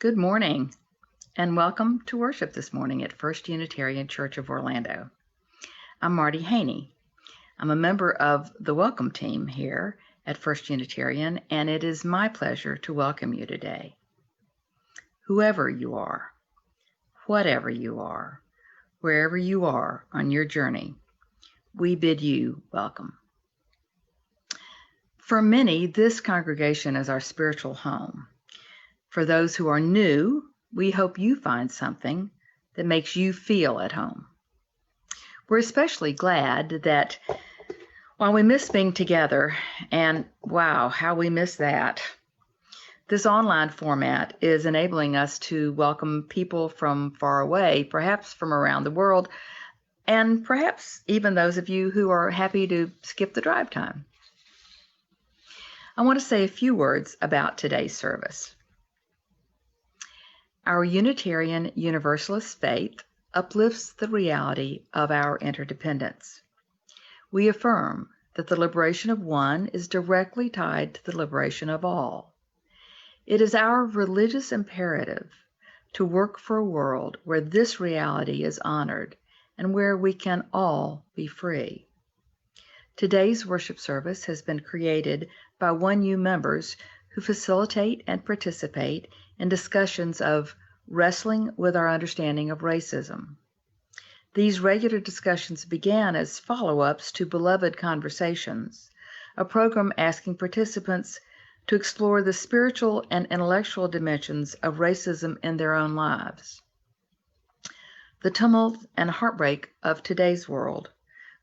Good morning, and welcome to worship this morning at First Unitarian Church of Orlando. I'm Marty Haney. I'm a member of the welcome team here at First Unitarian, and it is my pleasure to welcome you today. Whoever you are, whatever you are, wherever you are on your journey, we bid you welcome. For many, this congregation is our spiritual home. For those who are new, we hope you find something that makes you feel at home. We're especially glad that while we miss being together, and wow, how we miss that, this online format is enabling us to welcome people from far away, perhaps from around the world, and perhaps even those of you who are happy to skip the drive time. I want to say a few words about today's service. Our Unitarian Universalist faith uplifts the reality of our interdependence. We affirm that the liberation of one is directly tied to the liberation of all. It is our religious imperative to work for a world where this reality is honored and where we can all be free. Today's worship service has been created by 1U members who facilitate and participate in discussions of wrestling with our understanding of racism. These regular discussions began as follow-ups to Beloved Conversations, a program asking participants to explore the spiritual and intellectual dimensions of racism in their own lives. The tumult and heartbreak of today's world,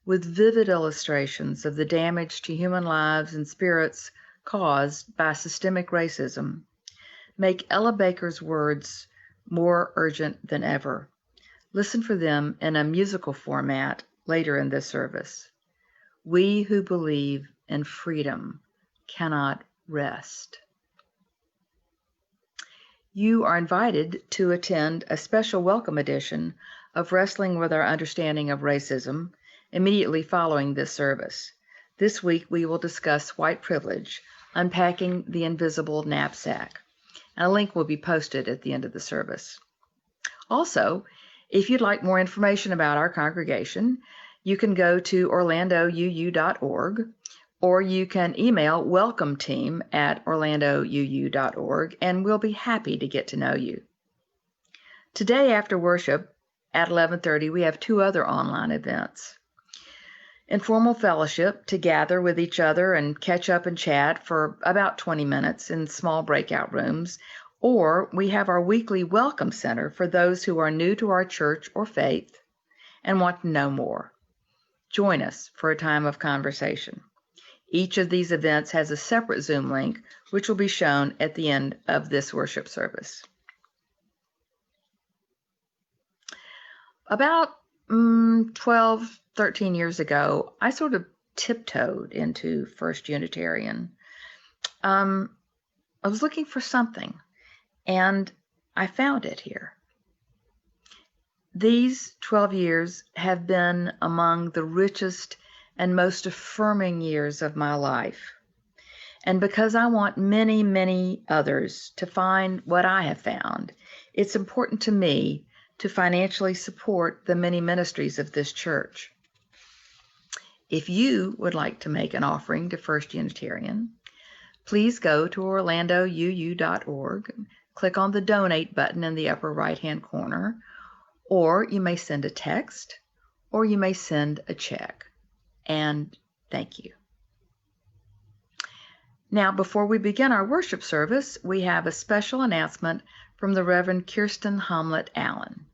with vivid illustrations of the damage to human lives and spirits caused by systemic racism, make Ella Baker's words more urgent than ever. Listen for them in a musical format later in this service. We who believe in freedom cannot rest. You are invited to attend a special welcome edition of Wrestling with Our Understanding of Racism immediately following this service. This week we will discuss white privilege, unpacking the invisible knapsack. And a link will be posted at the end of the service. Also, if you'd like more information about our congregation, you can go to orlandouu.org, or you can email welcometeam@orlandouu.org, and we'll be happy to get to know you. Today after worship at 11:30, we have two other online events. Informal fellowship to gather with each other and catch up and chat for about 20 minutes in small breakout rooms, or we have our weekly welcome center for those who are new to our church or faith and want to know more. Join us for a time of conversation. Each of these events has a separate Zoom link, which will be shown at the end of this worship service. About 13 years ago, I sort of tiptoed into First Unitarian. I was looking for something, and I found it here. These 12 years have been among the richest and most affirming years of my life. And because I want many, many others to find what I have found, it's important to me to financially support the many ministries of this church. If you would like to make an offering to First Unitarian, please go to orlandouu.org, click on the donate button in the upper right-hand corner, or you may send a text, or you may send a check. And thank you. Now, before we begin our worship service, we have a special announcement from the Reverend Kirsten Hamlet Allen.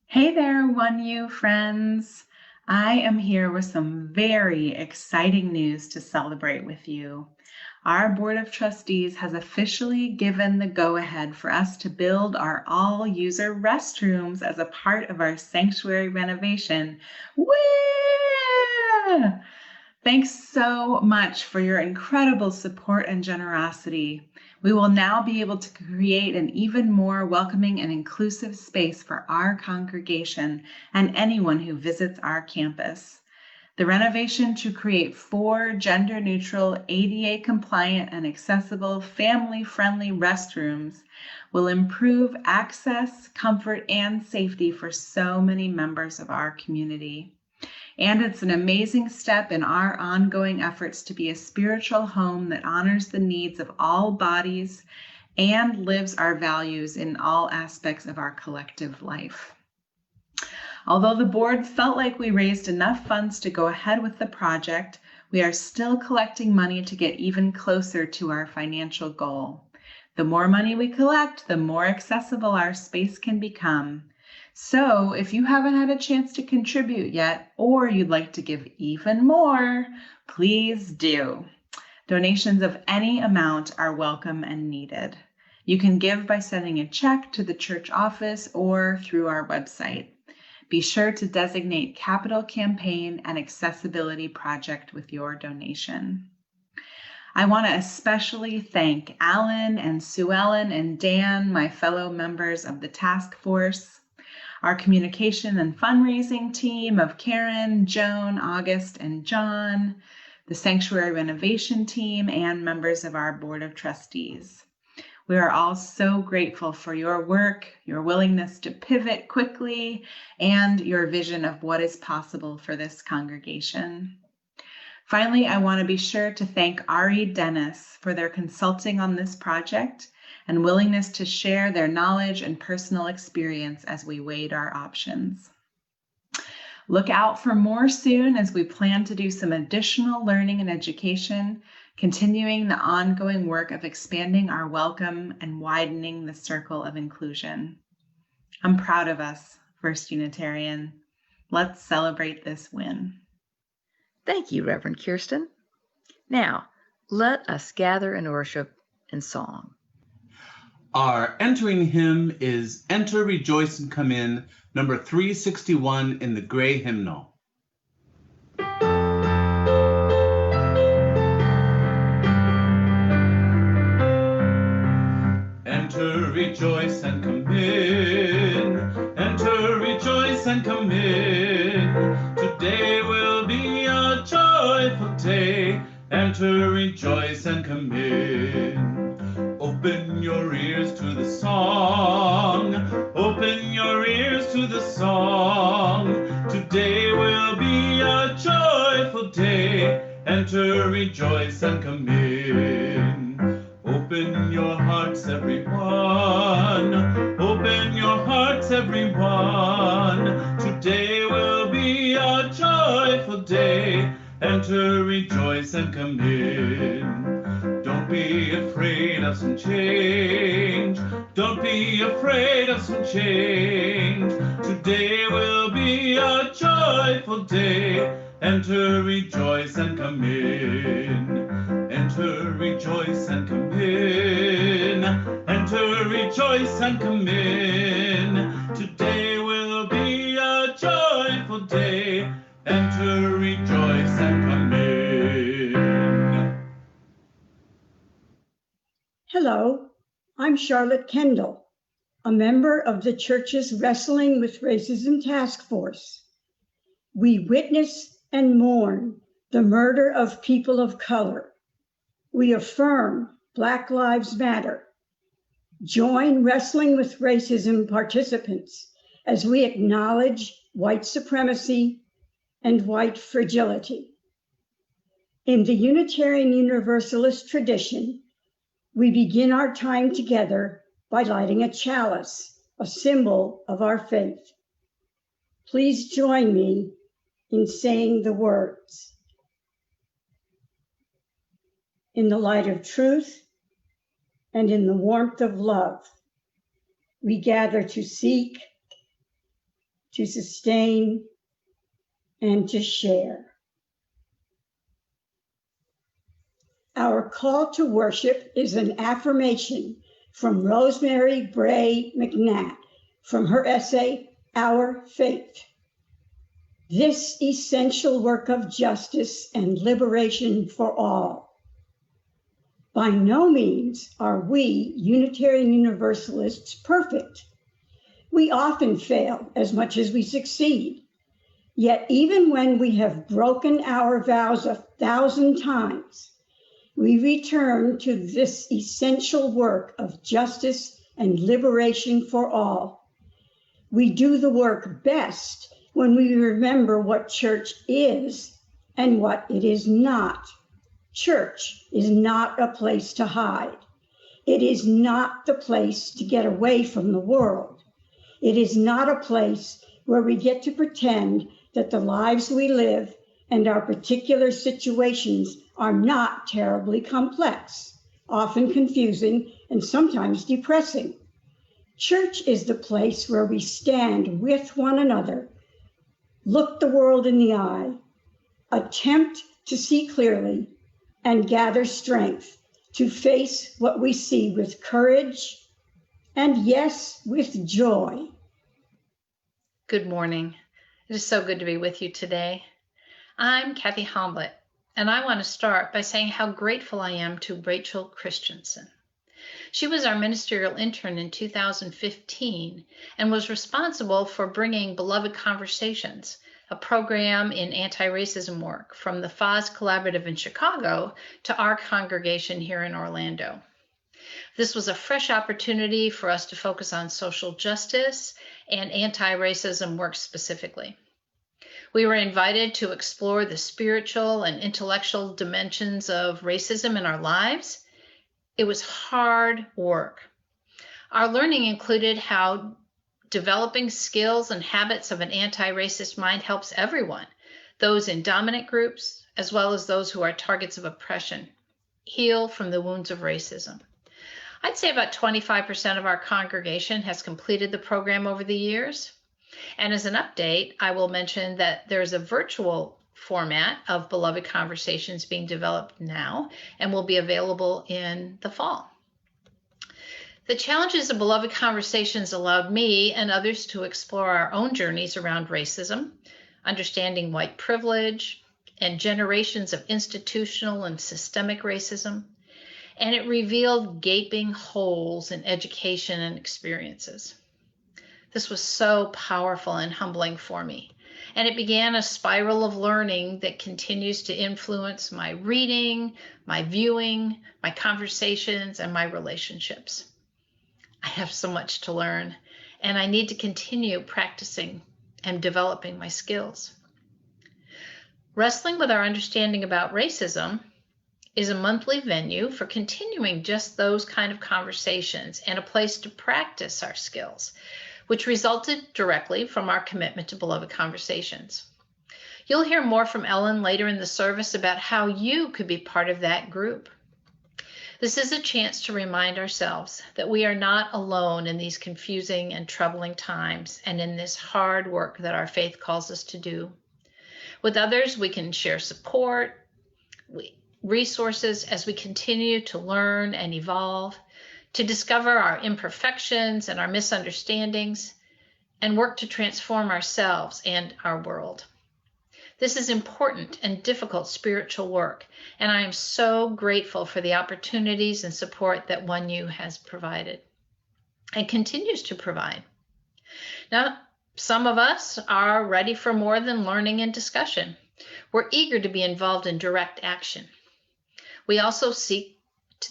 Hey there, 1U friends. I am here with some very exciting news to celebrate with you. Our Board of Trustees has officially given the go-ahead for us to build our all-user restrooms as a part of our sanctuary renovation. Woo! Thanks so much for your incredible support and generosity. We will now be able to create an even more welcoming and inclusive space for our congregation and anyone who visits our campus. The renovation to create 4 gender-neutral, ADA-compliant, and accessible family-friendly restrooms will improve access, comfort, and safety for so many members of our community. And it's an amazing step in our ongoing efforts to be a spiritual home that honors the needs of all bodies and lives our values in all aspects of our collective life. Although the board felt like we raised enough funds to go ahead with the project, we are still collecting money to get even closer to our financial goal. The more money we collect, the more accessible our space can become. So if you haven't had a chance to contribute yet, or you'd like to give even more, please do. Donations of any amount are welcome and needed. You can give by sending a check to the church office or through our website. Be sure to designate Capital Campaign and Accessibility Project with your donation. I want to especially thank Alan and Sue Ellen and Dan, my fellow members of the task force, our communication and fundraising team of Karen, Joan, August, and John, the sanctuary renovation team, and members of our board of trustees. We are all so grateful for your work, your willingness to pivot quickly, and your vision of what is possible for this congregation. Finally, I want to be sure to thank Ari Dennis for their consulting on this project and willingness to share their knowledge and personal experience as we weighed our options. Look out for more soon as we plan to do some additional learning and education, continuing the ongoing work of expanding our welcome and widening the circle of inclusion. I'm proud of us, First Unitarian. Let's celebrate this win. Thank you, Reverend Kirsten. Now, let us gather in worship in song. Our entering hymn is Enter, Rejoice, and Come In, number 361 in the gray hymnal. Enter, rejoice, and come in. Enter, rejoice, and come in. Today will be a joyful day. Enter, rejoice, and come in. Open your ears to the song. Open your ears to the song. Today will be a joyful day. Enter, rejoice, and come in. Open your hearts, everyone. Open your hearts, everyone. Today will be a joyful day. Enter, rejoice, and come in. Don't be afraid of some change. Don't be afraid of some change. Today will be a joyful day. Enter, rejoice, and come in. Enter, rejoice, and come in. Enter, rejoice, and come in. Today will be a joyful day. Enter, rejoice, and come in. Hello, I'm Charlotte Kendall, a member of the church's Wrestling with Racism Task Force. We witness and mourn the murder of people of color. We affirm Black Lives Matter. Join Wrestling with Racism participants as we acknowledge white supremacy and white fragility. In the Unitarian Universalist tradition, we begin our time together by lighting a chalice, a symbol of our faith. Please join me in saying the words. In the light of truth and in the warmth of love, we gather to seek, to sustain, and to share. Our call to worship is an affirmation from Rosemary Bray McNatt from her essay, Our Faith. This essential work of justice and liberation for all. By no means are we Unitarian Universalists perfect. We often fail as much as we succeed. Yet even when we have broken our vows 1,000 times, we return to this essential work of justice and liberation for all. We do the work best when we remember what church is and what it is not. Church is not a place to hide. It is not the place to get away from the world. It is not a place where we get to pretend that the lives we live and our particular situations are not terribly complex, often confusing, and sometimes depressing. Church is the place where we stand with one another, look the world in the eye, attempt to see clearly, and gather strength to face what we see with courage and, yes, with joy. Good morning. It is so good to be with you today. I'm Kathy Homblett, and I want to start by saying how grateful I am to Rachel Christensen. She was our ministerial intern in 2015 and was responsible for bringing Beloved Conversations, a program in anti-racism work from the FOZ Collaborative in Chicago, to our congregation here in Orlando. This was a fresh opportunity for us to focus on social justice and anti-racism work specifically. We were invited to explore the spiritual and intellectual dimensions of racism in our lives. It was hard work. Our learning included how developing skills and habits of an anti-racist mind helps everyone, those in dominant groups, as well as those who are targets of oppression, heal from the wounds of racism. I'd say about 25% of our congregation has completed the program over the years. And as an update, I will mention that there's a virtual format of Beloved Conversations being developed now and will be available in the fall. The challenges of Beloved Conversations allowed me and others to explore our own journeys around racism, understanding white privilege, and generations of institutional and systemic racism, and it revealed gaping holes in education and experiences. This was so powerful and humbling for me, and it began a spiral of learning that continues to influence my reading, my viewing, my conversations, and my relationships. I have so much to learn, and I need to continue practicing and developing my skills. Wrestling with our understanding about racism is a monthly venue for continuing just those kind of conversations and a place to practice our skills, which resulted directly from our commitment to Beloved Conversations. You'll hear more from Ellen later in the service about how you could be part of that group. This is a chance to remind ourselves that we are not alone in these confusing and troubling times and in this hard work that our faith calls us to do. With others, we can share support, resources as we continue to learn and evolve, to discover our imperfections and our misunderstandings, and work to transform ourselves and our world. This is important and difficult spiritual work, and I am so grateful for the opportunities and support that 1U has provided and continues to provide. Now, some of us are ready for more than learning and discussion. We're eager to be involved in direct action. We also seek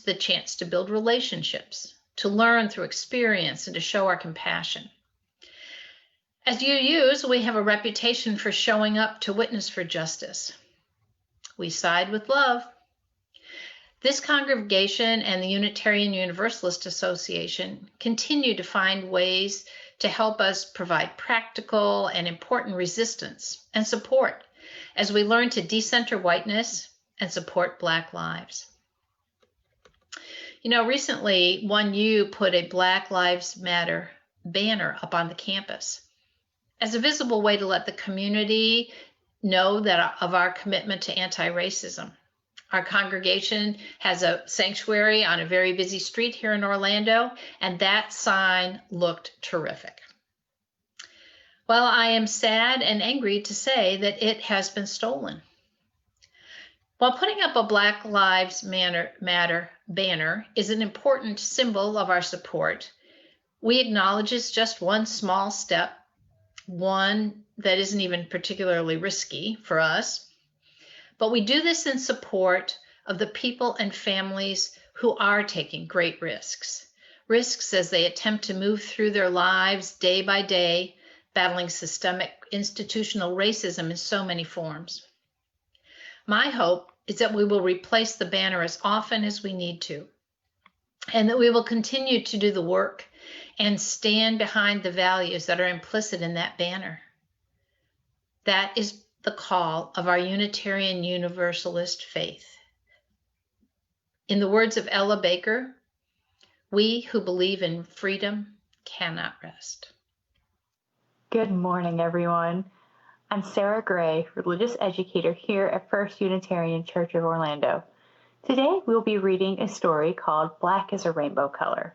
the chance to build relationships, to learn through experience, and to show our compassion. As UUs, we have a reputation for showing up to witness for justice. We side with love. This congregation and the Unitarian Universalist Association continue to find ways to help us provide practical and important resistance and support as we learn to decenter whiteness and support Black lives. You know, recently 1U put a Black Lives Matter banner up on the campus as a visible way to let the community know that of our commitment to anti-racism. Our congregation has a sanctuary on a very busy street here in Orlando, and that sign looked terrific. Well, I am sad and angry to say that it has been stolen. While putting up a Black Lives Matter banner is an important symbol of our support, we acknowledge it's just one small step one that isn't even particularly risky for us. But we do this in support of the people and families who are taking great risks. Risks as they attempt to move through their lives day by day, battling systemic institutional racism in so many forms. My hope is that we will replace the banner as often as we need to, and that we will continue to do the work and stand behind the values that are implicit in that banner. That is the call of our Unitarian Universalist faith. In the words of Ella Baker, we who believe in freedom cannot rest. Good morning, everyone. I'm Sarah Gray, religious educator here at First Unitarian Church of Orlando. Today, we'll be reading a story called Black is a Rainbow Color.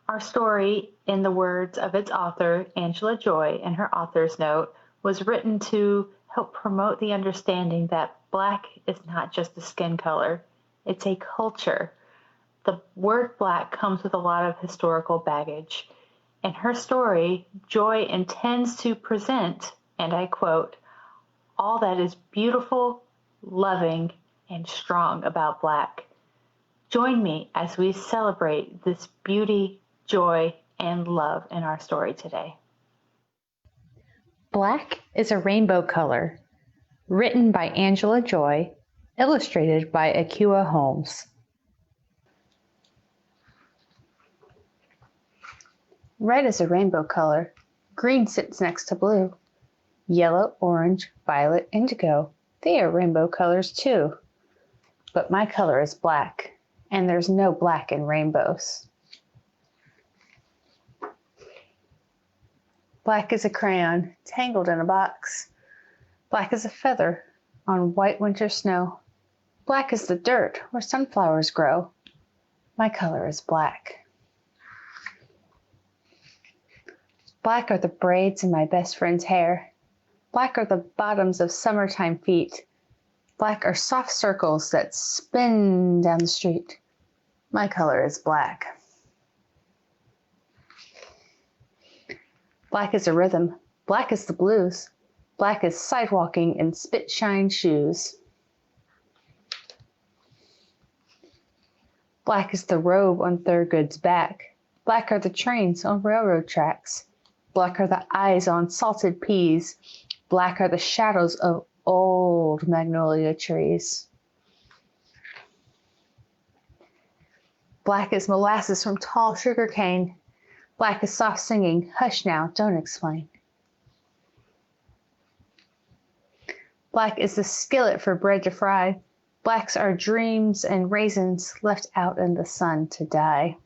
Our story, in the words of its author, Angela Joy, in her author's note, was written to help promote the understanding that Black is not just a skin color, it's a culture. The word Black comes with a lot of historical baggage. In her story, Joy intends to present, and I quote, all that is beautiful, loving, and strong about Black. Join me as we celebrate this beauty, joy, and love in our story today. Black is a Rainbow Color, written by Angela Joy, illustrated by Akua Holmes. Red is a rainbow color. Green sits next to blue. Yellow, orange, violet, indigo, they are rainbow colors too. But my color is black, and there's no black in rainbows. Black is a crayon, tangled in a box. Black is a feather on white winter snow. Black is the dirt where sunflowers grow. My color is black. Black are the braids in my best friend's hair. Black are the bottoms of summertime feet. Black are soft circles that spin down the street. My color is black. Black is a rhythm. Black is the blues. Black is sidewalking in spit-shine shoes. Black is the robe on Thurgood's back. Black are the trains on railroad tracks. Black are the eyes on salted peas. Black are the shadows of old magnolia trees. Black is molasses from tall sugar cane. Black is soft singing, hush now, don't explain. Black is the skillet for bread to fry. Blacks are dreams and raisins left out in the sun to die.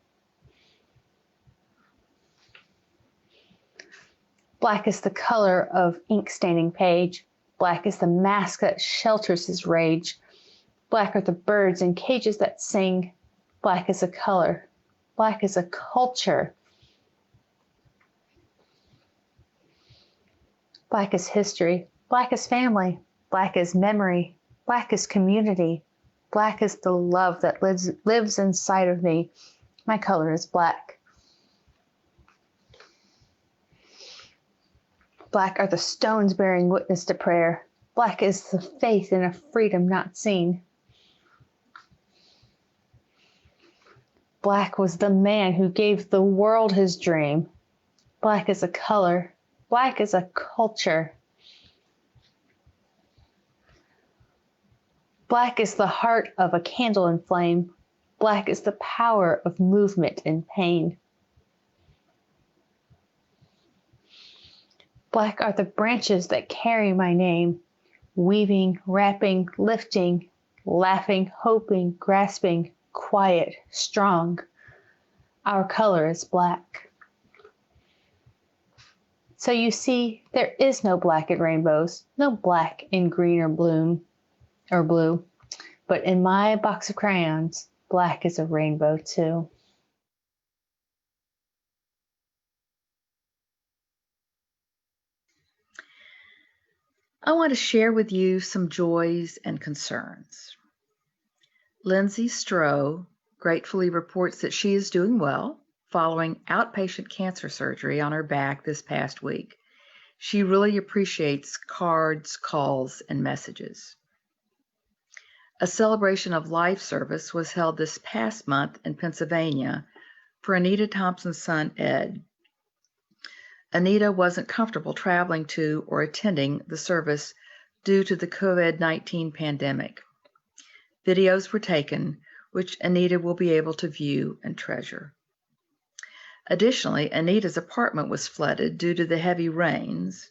Black is the color of ink staining page. Black is the mask that shelters his rage. Black are the birds in cages that sing. Black is a color. Black is a culture. Black is history. Black is family. Black is memory. Black is community. Black is the love that lives inside of me. My color is black. Black are the stones bearing witness to prayer. Black is the faith in a freedom not seen. Black was the man who gave the world his dream. Black is a color. Black is a culture. Black is the heart of a candle in flame. Black is the power of movement in pain. Black are the branches that carry my name, weaving, wrapping, lifting, laughing, hoping, grasping, quiet, strong. Our color is black. So you see, there is no black in rainbows, no black in green or blue. But in my box of crayons, black is a rainbow too. I want to share with you some joys and concerns. Lindsay Stroh gratefully reports that she is doing well following outpatient cancer surgery on her back this past week. She really appreciates cards, calls, and messages. A celebration of life service was held this past month in Pennsylvania for Anita Thompson's son, Ed. Anita wasn't comfortable traveling to or attending the service due to the COVID-19 pandemic. Videos were taken, which Anita will be able to view and treasure. Additionally, Anita's apartment was flooded due to the heavy rains.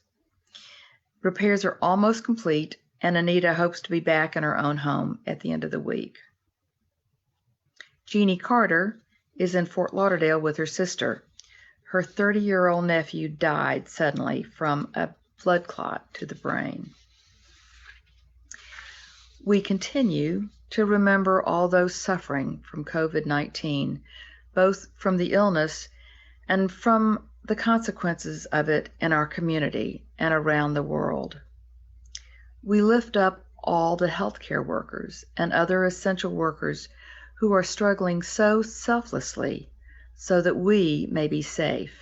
Repairs are almost complete, and Anita hopes to be back in her own home at the end of the week. Jeannie Carter is in Fort Lauderdale with her sister. Her 30-year-old nephew died suddenly from a blood clot to the brain. We continue to remember all those suffering from COVID-19, both from the illness and from the consequences of it in our community and around the world. We lift up all the healthcare workers and other essential workers who are struggling so selflessly so that we may be safe.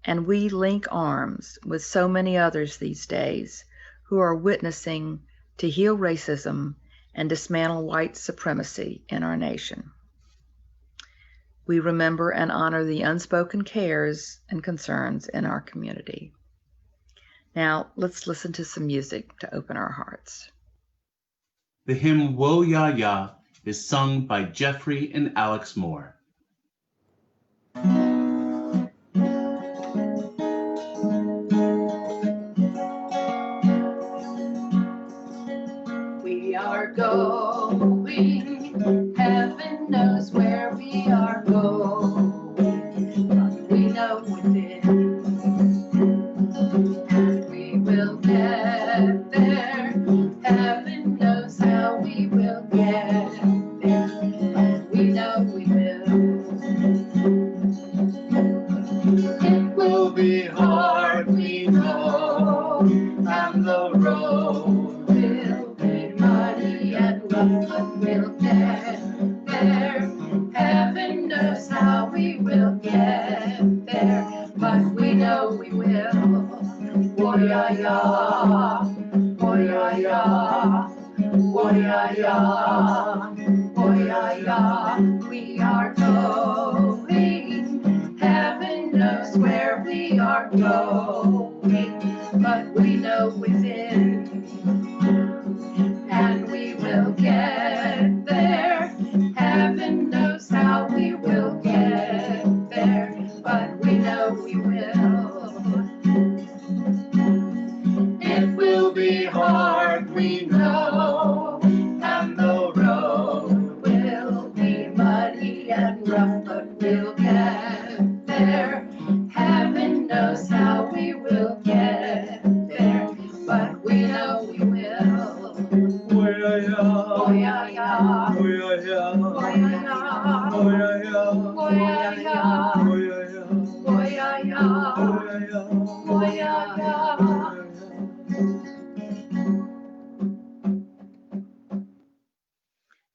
And we link arms with so many others these days who are witnessing to heal racism and dismantle white supremacy in our nation. We remember and honor the unspoken cares and concerns in our community. Now, let's listen to some music to open our hearts. The hymn Wo Ya Ya is sung by Jeffrey and Alex Moore. We are going, heaven knows where we are going, but we know within, and we will get there. Heaven knows how we will get there, but we know we will. It will be hard, we know, and the road will be muddy and rough, but we'll get there. Heaven knows how we will get there, but we know we will. Oh ya ya, oh ya ya, oh ya ya, oh ya ya. We are going, heaven knows where we are going, but we know within, and we will get there. Heaven knows how we will get there, but we know we will. It will be hard, we know, and the road will be muddy and rough, but we'll get there. Heaven knows how we will get there, but we know we will. Oh ya ya, oh ya ya, oh ya ya, oh ya ya, oh ya ya, oh ya ya, oh ya ya, oh ya ya, oh ya ya.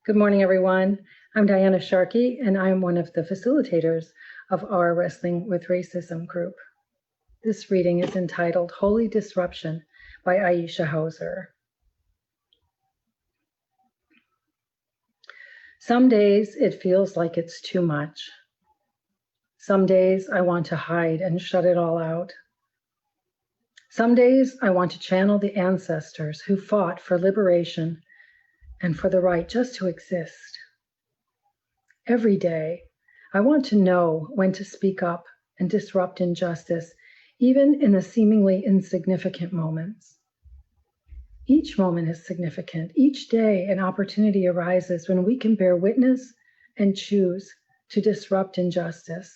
Good morning, everyone. I'm Diana Sharkey, and I'm one of the facilitators of our Wrestling with Racism group. This reading is entitled Holy Disruption by Aisha Hauser. Some days it feels like it's too much. Some days I want to hide and shut it all out. Some days I want to channel the ancestors who fought for liberation and for the right just to exist. Every day, I want to know when to speak up and disrupt injustice, even in the seemingly insignificant moments. Each moment is significant. Each day, an opportunity arises when we can bear witness and choose to disrupt injustice.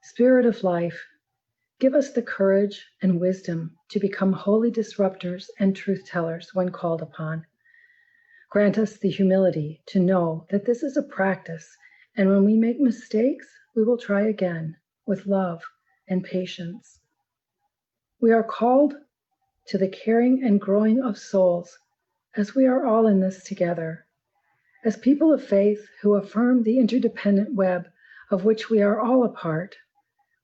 Spirit of life, give us the courage and wisdom to become holy disruptors and truth tellers when called upon. Grant us the humility to know that this is a practice, and when we make mistakes, we will try again with love and patience. We are called to the caring and growing of souls as we are all in this together. As people of faith who affirm the interdependent web of which we are all a part,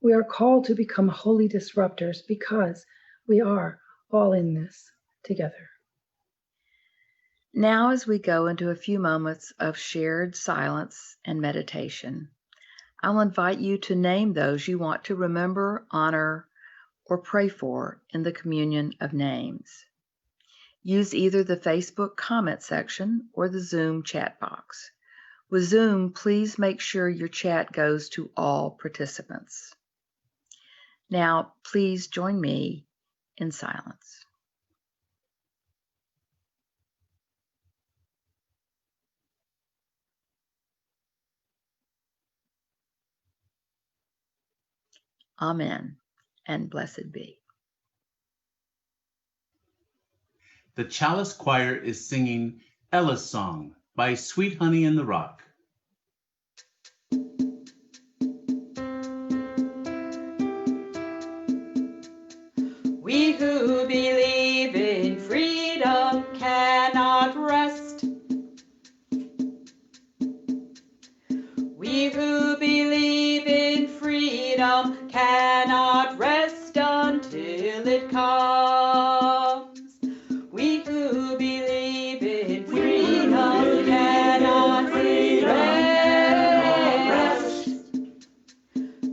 We are called to become holy disruptors because we are all in this together. Now, as we go into a few moments of shared silence and meditation, I'll invite you to name those you want to remember, honor, or pray for in the communion of names. Use either the Facebook comment section or the Zoom chat box. With Zoom, please make sure your chat goes to all participants. Now, please join me in silence. Amen, and blessed be. The Chalice Choir is singing Ella's Song by Sweet Honey in the Rock. We who believe in freedom cannot rest. We who believe in freedom cannot rest until it comes. We who believe in freedom cannot rest.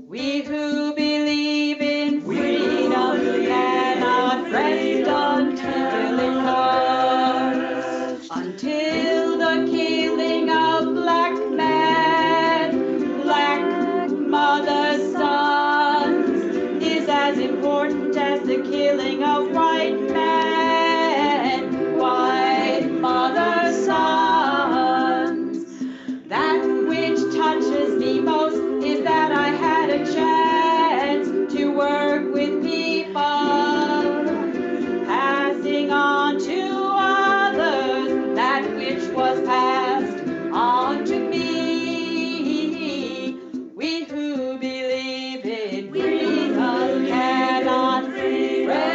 We who believe in freedom cannot rest until it comes. Until the killing of black men, black mothers' sons is as important as the killing of white men, white mothers' sons. That which touches me most is that I had a chance to work with people, passing on to others that which was passed on to me. We who believe in freedom cannot rest.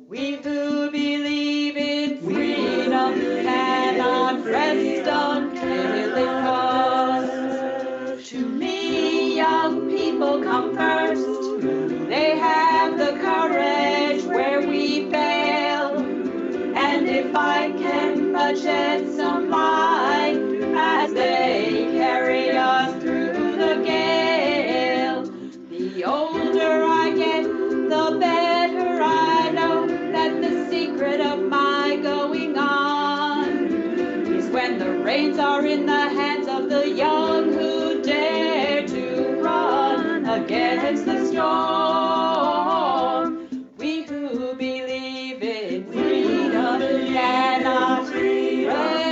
We who believe in freedom cannot rest until it comes. To me, young people come first. They have the courage where we fail. And if I can but shed some light as they carry us through the gale, the older I get, the better I know that the secret of my going on is when the reins are in the hands of the young who dare to run against the storm. We who believe in freedom cannot rest.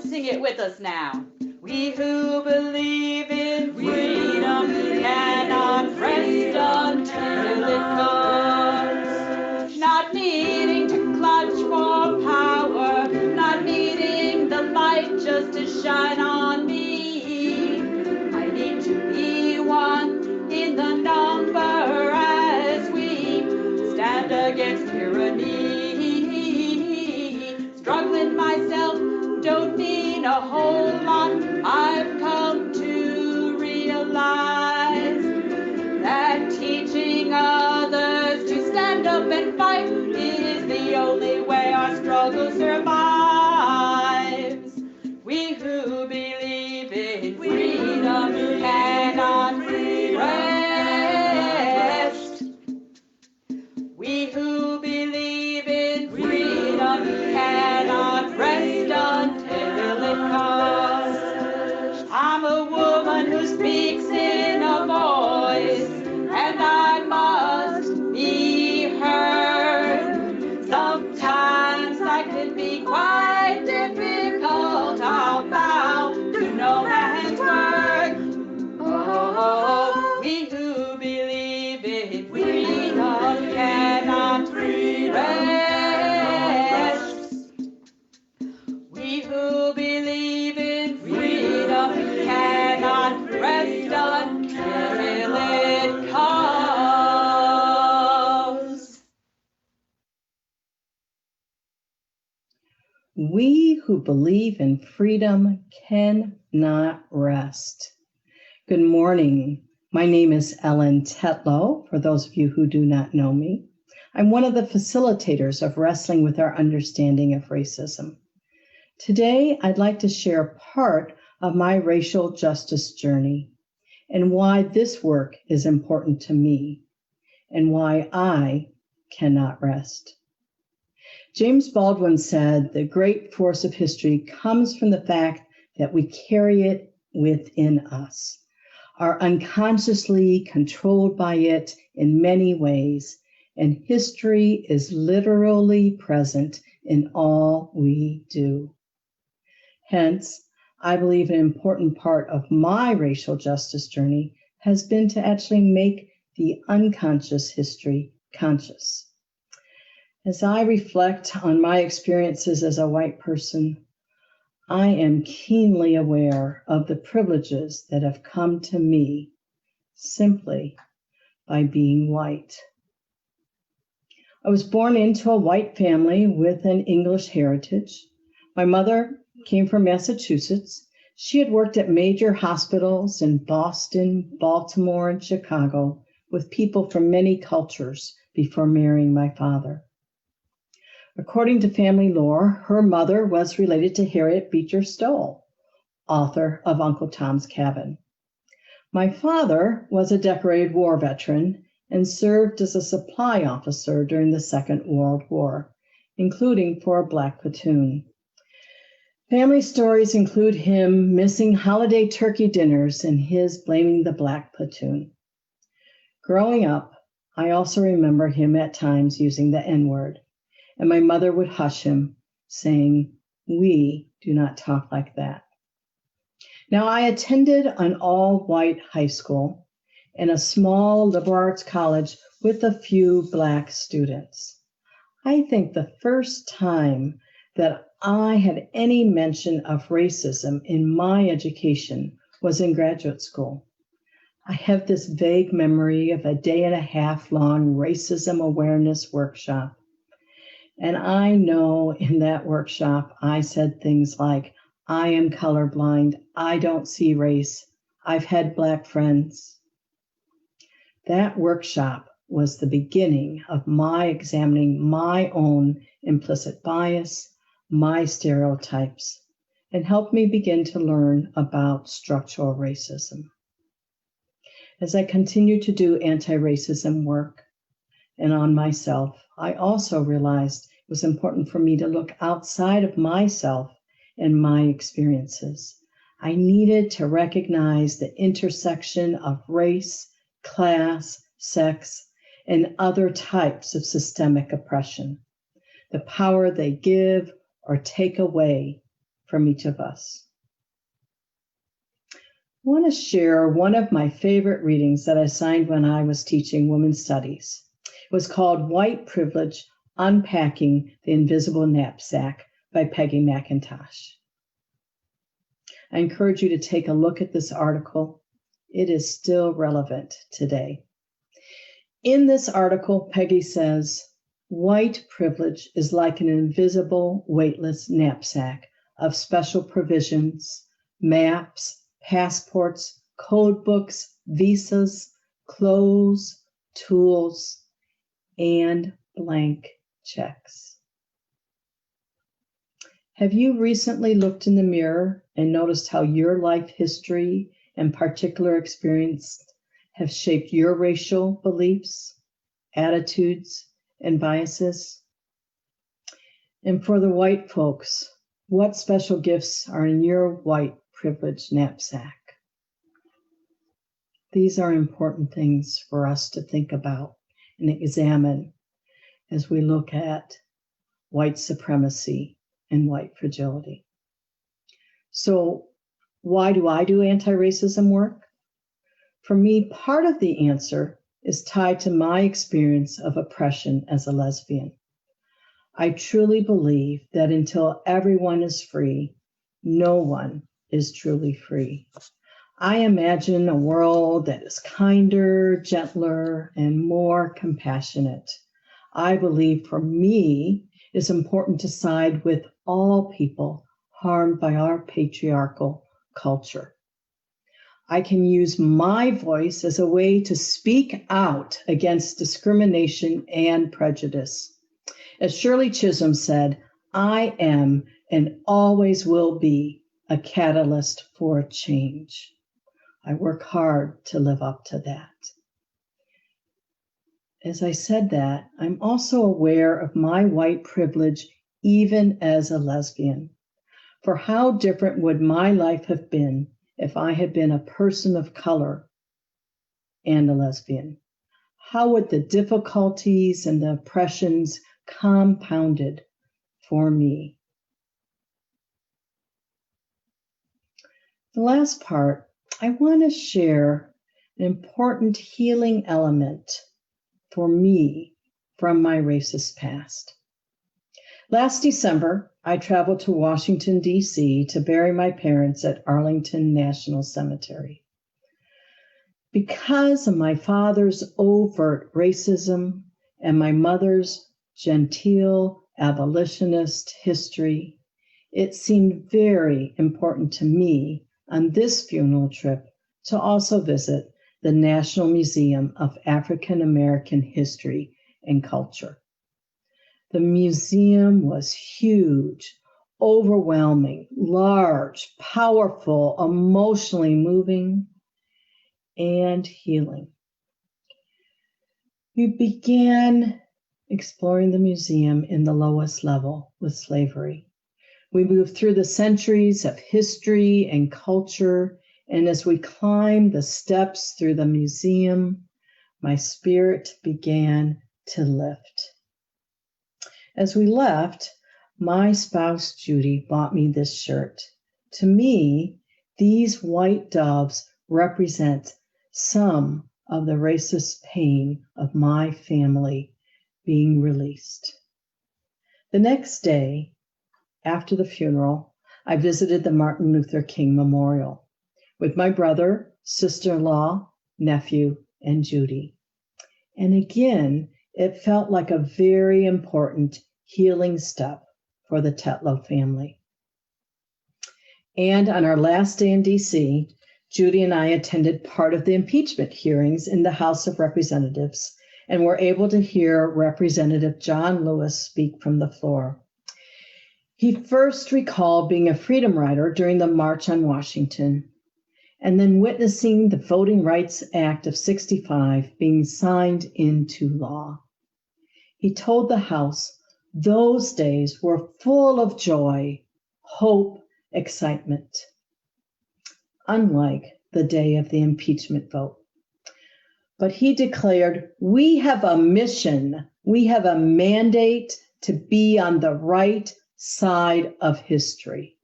Sing it with us now. We who believe in freedom cannot rest until it comes. Not needing to clutch for power, not needing the light just to shine on me. I need to be one in the number as we stand against tyranny. Struggling myself don't mean a whole lot. I've come to realize that teaching others to stand up and fight is the only way our struggle survives. We who believe in freedom cannot rest. We who believe in freedom cannot rest until it comes. I'm a woman who speaks in a voice, and I must be heard. Sometimes I can be quite difficult. I'll bow to no man's word. Oh, we who believe in freedom cannot rest. We who believe in freedom cannot rest until it comes. We who believe in freedom cannot rest. Good morning. My name is Ellen Tetlow, for those of you who do not know me. I'm one of the facilitators of Wrestling with Our Understanding of Racism. Today, I'd like to share part of my racial justice journey and why this work is important to me and why I cannot rest. James Baldwin said, "The great force of history comes from the fact that we carry it within us, are unconsciously controlled by it in many ways, and history is literally present in all we do." Hence, I believe an important part of my racial justice journey has been to actually make the unconscious history conscious. As I reflect on my experiences as a white person, I am keenly aware of the privileges that have come to me simply by being white. I was born into a white family with an English heritage. My mother came from Massachusetts. She had worked at major hospitals in Boston, Baltimore, and Chicago with people from many cultures before marrying my father. According to family lore, her mother was related to Harriet Beecher Stowe, author of Uncle Tom's Cabin. My father was a decorated war veteran and served as a supply officer during the Second World War, including for a black platoon. Family stories include him missing holiday turkey dinners and his blaming the black platoon. Growing up, I also remember him at times using the N-word, and my mother would hush him, saying, "We do not talk like that." Now, I attended an all-white high school and a small liberal arts college with a few black students. I think the first time that I had any mention of racism in my education was in graduate school. I have this vague memory of a 1.5-day long racism awareness workshop. And I know in that workshop, I said things like, "I am colorblind. I don't see race. I've had black friends." That workshop was the beginning of my examining my own implicit bias, my stereotypes, and helped me begin to learn about structural racism. As I continue to do anti-racism work and on myself, I also realized it was important for me to look outside of myself and my experiences. I needed to recognize the intersection of race, class, sex, and other types of systemic oppression, the power they give or take away from each of us. I want to share one of my favorite readings that I assigned when I was teaching women's studies. It was called "White Privilege: Unpacking the Invisible Knapsack" by Peggy McIntosh. I encourage you to take a look at this article. It is still relevant today. In this article, Peggy says, "White privilege is like an invisible, weightless knapsack of special provisions, maps, passports, code books, visas, clothes, tools, and blank checks." Have you recently looked in the mirror and noticed how your life history and particular experience have shaped your racial beliefs, attitudes, and biases? And for the white folks, what special gifts are in your white privilege knapsack? These are important things for us to think about and examine as we look at white supremacy and white fragility. So, why do I do anti-racism work? For me, part of the answer is tied to my experience of oppression as a lesbian. I truly believe that until everyone is free, no one is truly free. I imagine a world that is kinder, gentler, and more compassionate. I believe for me, it's important to side with all people harmed by our patriarchal culture. I can use my voice as a way to speak out against discrimination and prejudice. As Shirley Chisholm said, I am and always will be a catalyst for change. I work hard to live up to that. As I said that, I'm also aware of my white privilege even as a lesbian. For how different would my life have been if I had been a person of color and a lesbian? How would the difficulties and the oppressions compounded for me? The last part, I want to share an important healing element for me from my racist past. Last December, I traveled to Washington, D.C. to bury my parents at Arlington National Cemetery. Because of my father's overt racism and my mother's genteel abolitionist history, it seemed very important to me on this funeral trip to also visit the National Museum of African American History and Culture. The museum was huge, overwhelming, large, powerful, emotionally moving, and healing. We began exploring the museum in the lowest level with slavery. We moved through the centuries of history and culture, and as we climbed the steps through the museum, my spirit began to lift. As we left, my spouse, Judy, bought me this shirt. To me, these white doves represent some of the racist pain of my family being released. The next day, after the funeral, I visited the Martin Luther King Memorial with my brother, sister-in-law, nephew, and Judy. And again, it felt like a very important healing step for the Tetlow family. And on our last day in D.C., Judy and I attended part of the impeachment hearings in the House of Representatives and were able to hear Representative John Lewis speak from the floor. He first recalled being a freedom rider during the March on Washington, and then witnessing the Voting Rights Act of '65 being signed into law. He told the House those days were full of joy, hope, excitement, unlike the day of the impeachment vote. But he declared, we have a mission, we have a mandate to be on the right side of history.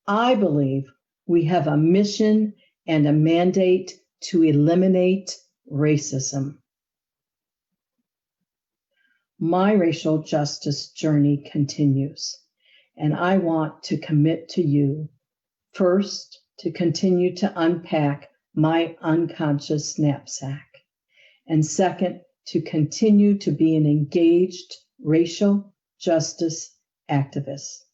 I believe we have a mission and a mandate to eliminate racism. My racial justice journey continues, and I want to commit to you, first, to continue to unpack my unconscious knapsack, and second, to continue to be an engaged racial justice activist.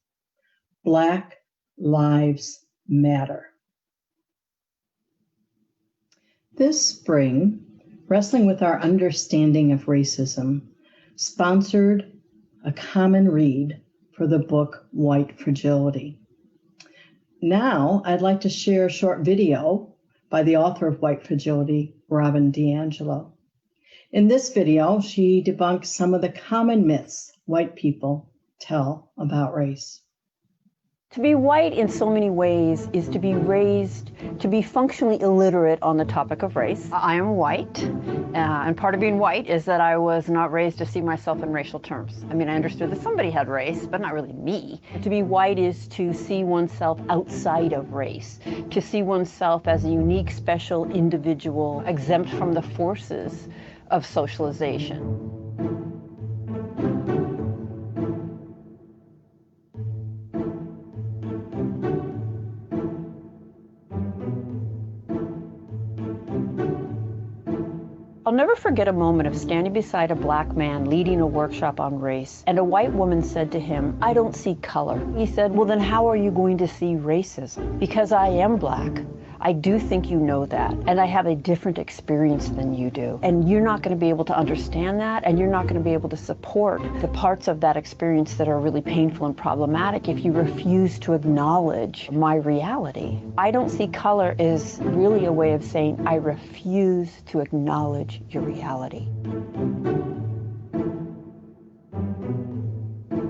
Black Lives Matter. This spring, Wrestling with Our Understanding of Racism sponsored a common read for the book White Fragility. Now, I'd like to share a short video by the author of White Fragility, Robin DiAngelo. In this video, she debunks some of the common myths white people tell about race. To be white in so many ways is to be raised to be functionally illiterate on the topic of race. I am white, and part of being white is that I was not raised to see myself in racial terms. I mean, I understood that somebody had race, but not really me. To be white is to see oneself outside of race, to see oneself as a unique, special individual, exempt from the forces of socialization. I'll never forget a moment of standing beside a black man leading a workshop on race, and a white woman said to him, "I don't see color." He said, "Well, then how are you going to see racism?" "Because I am black. I do think you know that, and I have a different experience than you do. And you're not going to be able to understand that, and you're not going to be able to support the parts of that experience that are really painful and problematic if you refuse to acknowledge my reality." I don't see color is really a way of saying I refuse to acknowledge your reality.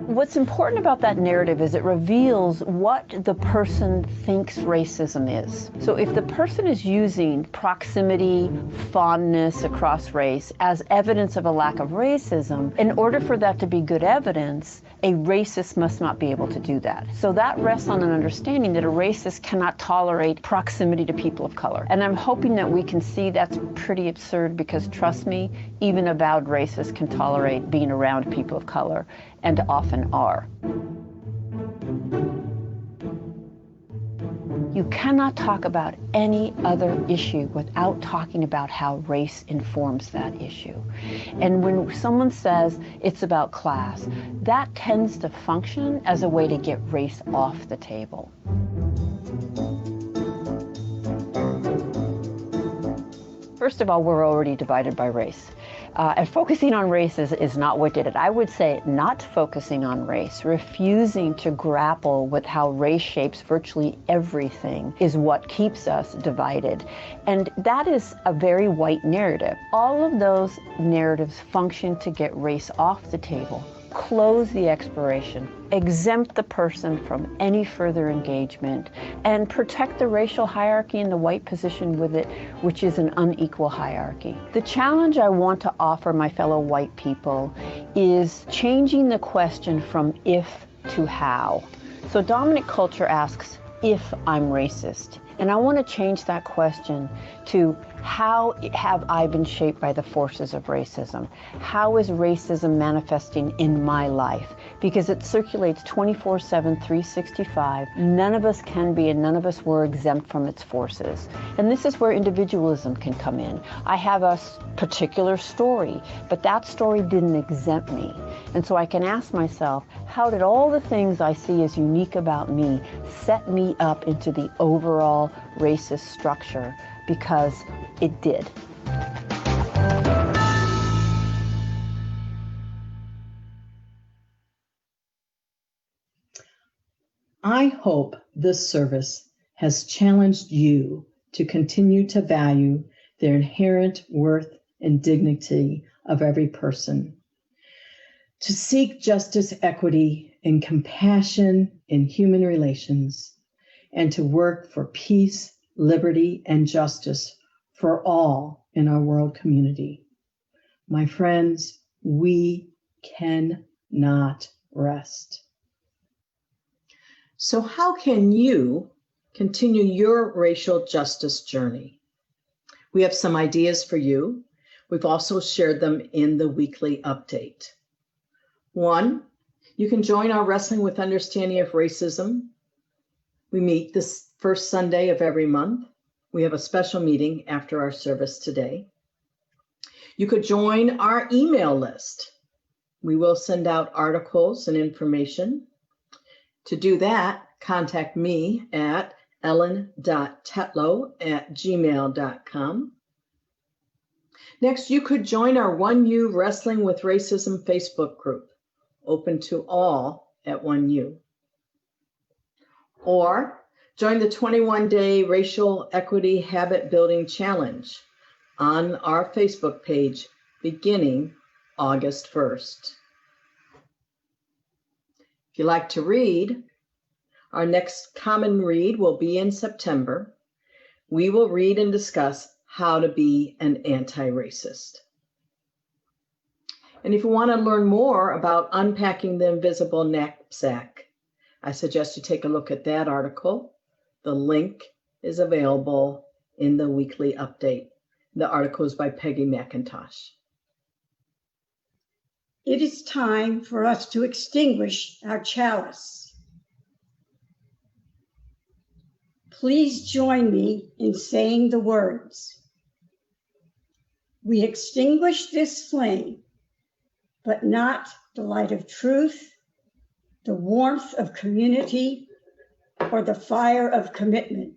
What's important about that narrative is it reveals what the person thinks racism is. So if the person is using proximity, fondness across race as evidence of a lack of racism, in order for that to be good evidence, a racist must not be able to do that. So that rests on an understanding that a racist cannot tolerate proximity to people of color. And I'm hoping that we can see that's pretty absurd, because trust me, even avowed racists can tolerate being around people of color, and often are. You cannot talk about any other issue without talking about how race informs that issue. And when someone says it's about class, that tends to function as a way to get race off the table. First of all, we're already divided by race. And focusing on race is not what did it. I would say not focusing on race, refusing to grapple with how race shapes virtually everything is what keeps us divided. And that is a very white narrative. All of those narratives function to get race off the table, close the exploration, exempt the person from any further engagement, and protect the racial hierarchy and the white position with it, which is an unequal hierarchy. The challenge I want to offer my fellow white people is changing the question from if to how. So dominant culture asks, if I'm racist. And I want to change that question to how have I been shaped by the forces of racism? How is racism manifesting in my life? Because it circulates 24/7, 365. None of us can be, and none of us were exempt from its forces. And this is where individualism can come in. I have a particular story, but that story didn't exempt me. And so I can ask myself, how did all the things I see as unique about me set me up into the overall racist structure? Because it did. I hope this service has challenged you to continue to value the inherent worth and dignity of every person, to seek justice, equity, and compassion in human relations, and to work for peace, liberty, and justice for all in our world community. My friends, we cannot rest. So how can you continue your racial justice journey? We have some ideas for you. We've also shared them in the weekly update. 1, you can join our Wrestling with Understanding of Racism. We meet this first Sunday of every month. We have a special meeting after our service today. You could join our email list. We will send out articles and information. To do that, contact me at ellen.tetlow@gmail.com. Next, you could join our 1U Wrestling with Racism Facebook group, open to all at 1U. Or join the 21-day Racial Equity Habit Building Challenge on our Facebook page beginning August 1st. If you like to read, our next common read will be in September. We will read and discuss how to be an anti-racist. And if you want to learn more about unpacking the invisible knapsack, I suggest you take a look at that article. The link is available in the weekly update. The article is by Peggy McIntosh. It is time for us to extinguish our chalice. Please join me in saying the words. We extinguish this flame, but not the light of truth, the warmth of community, or the fire of commitment.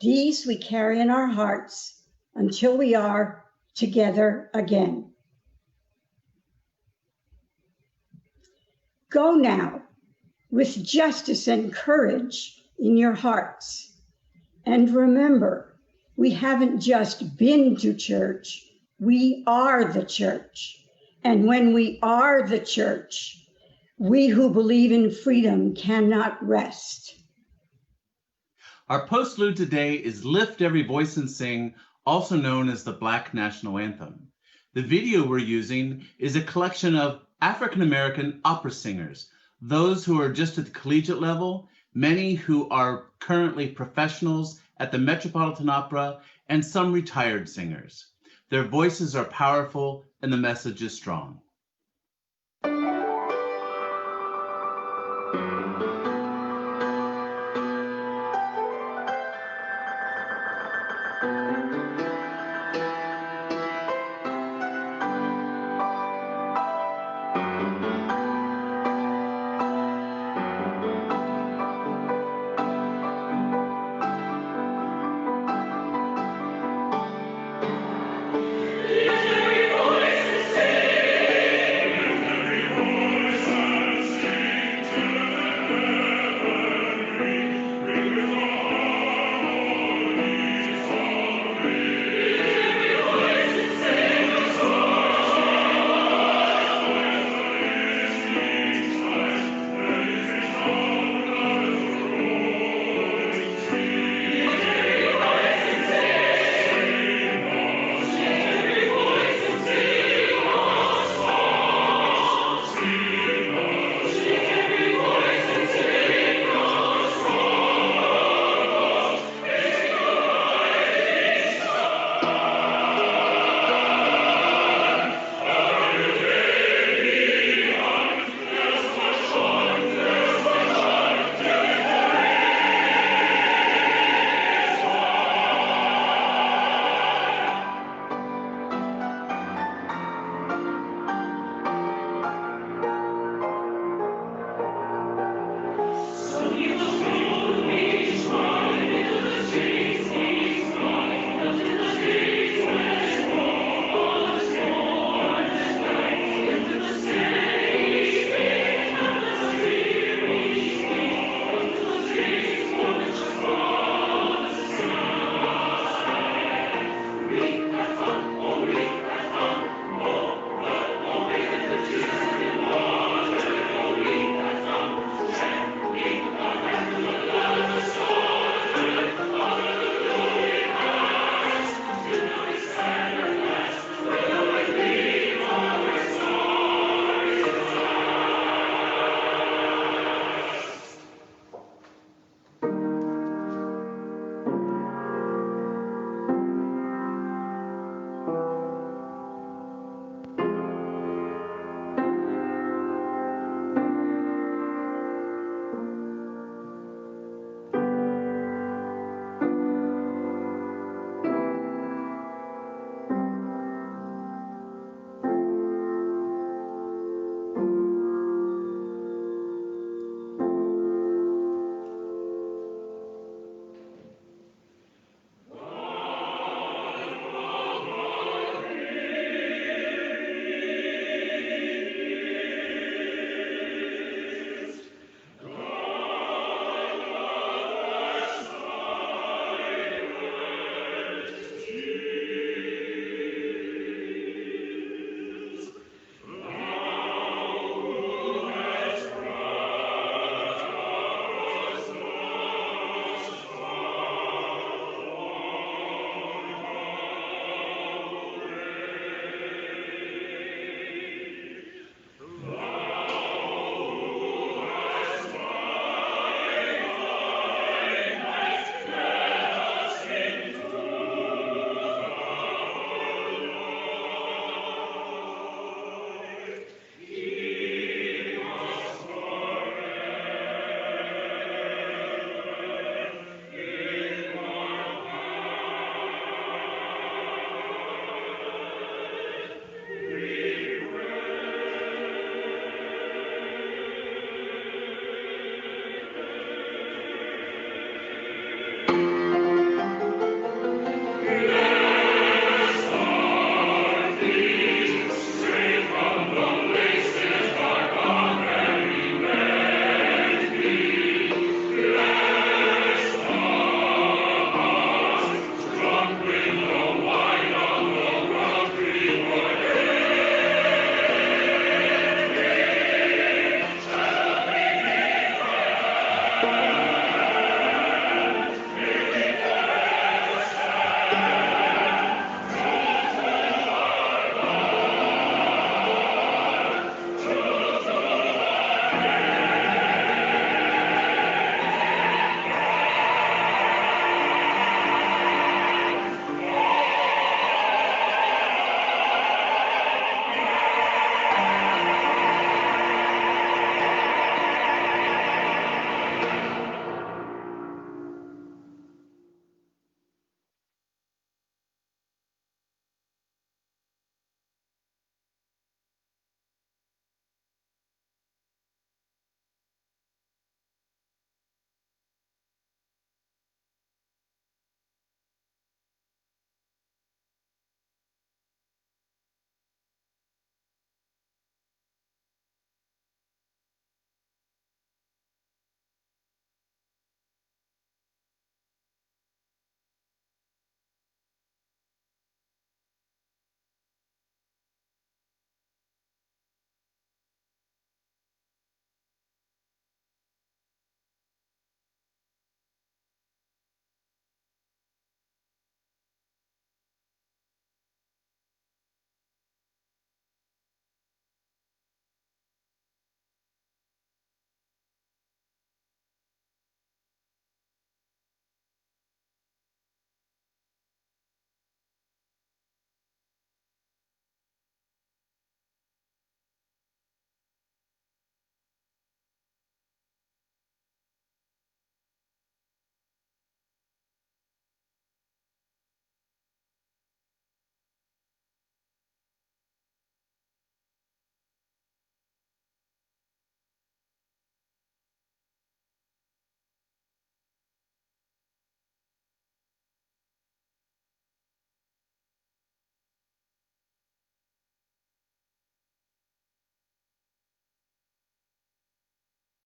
These we carry in our hearts until we are together again. Go now with justice and courage in your hearts. And remember, we haven't just been to church, we are the church. And when we are the church, we who believe in freedom cannot rest. Our postlude today is Lift Every Voice and Sing, also known as the Black National Anthem. The video we're using is a collection of African-American opera singers, those who are just at the collegiate level, many who are currently professionals at the Metropolitan Opera, and some retired singers. Their voices are powerful and the message is strong.